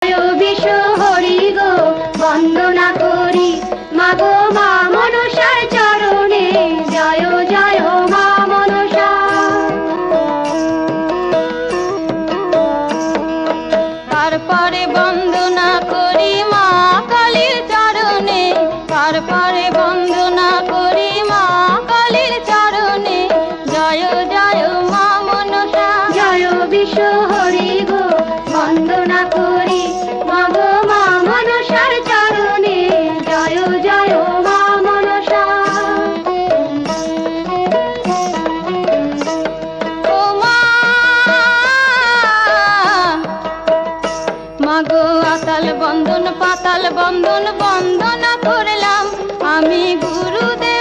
জয় বিশ্ব হরি গো বন্দনা করি মাগো মা মনসার চরণে জয় জয় মা মনসা। তারপরে বন্দনা করি মা কালীর চরণে, তারপরে বন্দনা করি মা কালীর চরণে জয় জয় মা মনসা। জয় বিশ্ব হরি গো বন্দনা করি মাগো মা মনসার চরণে জয় জয় মা মনসা। ও মা মাগো আতাল বন্দন পাতাল বন্দন বন্দনা করলাম আমি গুরুদেব